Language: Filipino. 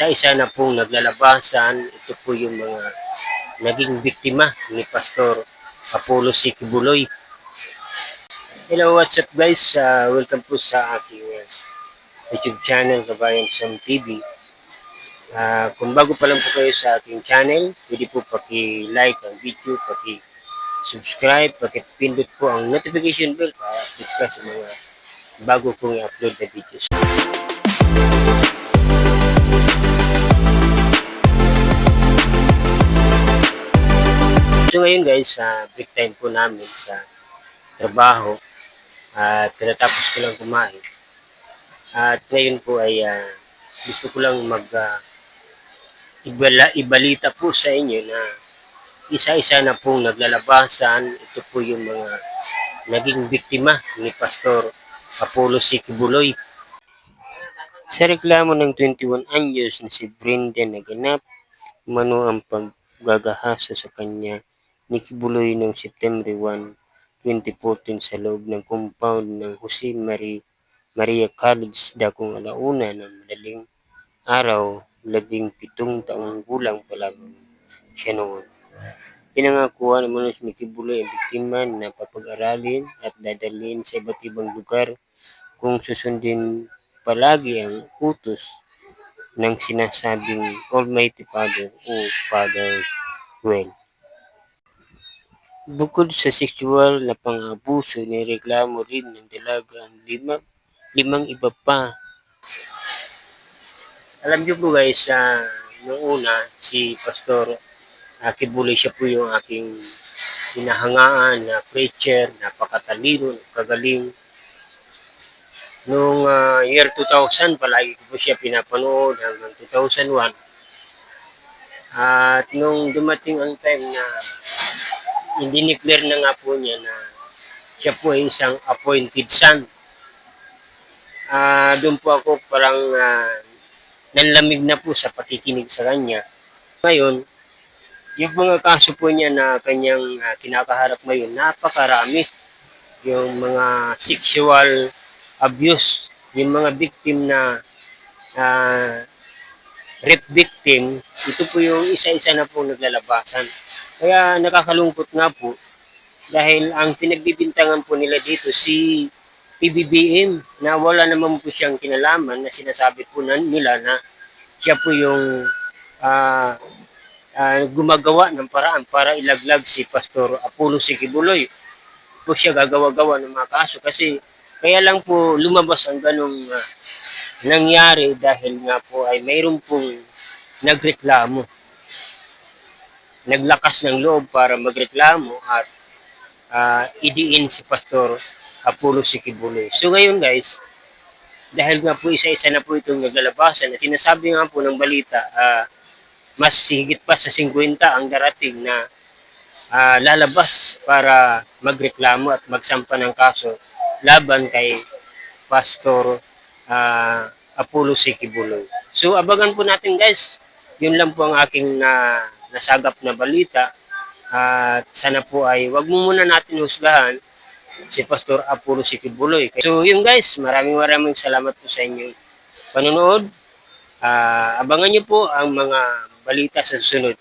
isa-isa na pong naglalabasan. Ito po yung mga naging biktima ni Pastor Apollo C. Quiboloy. Hello, what's up guys? Welcome po sa aking YouTube channel, Kabayan Sam TV. Kung bago pa lang po kayo sa aking channel, pwede po paki-like ang video, paki-subscribe, paki-pindot po ang notification bell para update ka sa mga bago kong i-upload na videos. So ngayon guys, break time po namin sa trabaho at tinatapos ko lang kumain. At ngayon po ay gusto ko lang ibalita po sa inyo na isa-isa na pong naglalabasan. Ito po yung mga naging biktima ni Pastor Apollo C. Quiboloy. Sa reklamo ng 21 anyos na si Brenda naganap mano ang paggagahasa sa kanya ni Quiboloy noong September 1, 2014 sa loob ng compound ng Jose Maria College, Dakong Alauna ng madaling araw. 17 taong gulang pa lamang siya noon. Pinangakuan naman ni Quiboloy ang biktima na papag-aralin at dadalhin sa iba't ibang lugar kung susundin palagi ang utos ng sinasabing Almighty Father o Father Well. Bukod sa sexual na pang-abuso, nireklamo rin ng dalaga ang limang iba pa. Alam niyo po guys, noong una, si Pastor Quiboloy, siya po yung aking hinahangaan na preacher, napakatalino, kagaling. Noong year 2000, palagi ko po siya pinapanood hanggang 2001. At nung dumating ang time na i-declare na nga po niya na siya po ay isang appointed son, doon po ako parang nanlamig na po sa pakikinig sa kanya. Ngayon, yung mga kaso po niya na kanyang kinakaharap ngayon, napakarami. Yung mga sexual abuse, yung mga victim na rape victim, ito po yung isa-isa na po naglalabasan. Kaya nakakalungkot nga po dahil ang pinagbibintangan po nila dito si PBBM na wala naman po siyang kinalaman, na sinasabi po nila na siya po yung gumagawa ng paraan para ilaglag si Pastor Apollo C. Quiboloy. Po siya gagawa-gawa ng mga kaso kasi kaya lang po lumabas ang ganong nangyari dahil nga po ay mayroon pong nagreklamo. Naglakas ng loob para magreklamo at idiin si Pastor Apollo C. Quiboloy. So ngayon guys, dahil nga po isa-isa na po itong naglalabasan at sinasabi nga po ng balita, mas higit pa sa 50 ang darating na lalabas para magreklamo at magsampa ng kaso laban kay Pastor Apollo C. Quiboloy. So abangan po natin guys. Yun lang po ang aking nasagap na balita. At sana po ay wag mo muna natin husgahan si Pastor Apollo C. Quiboloy. So yun guys, maraming salamat po sa inyong panonood. Abangan nyo po ang mga balita sa susunod.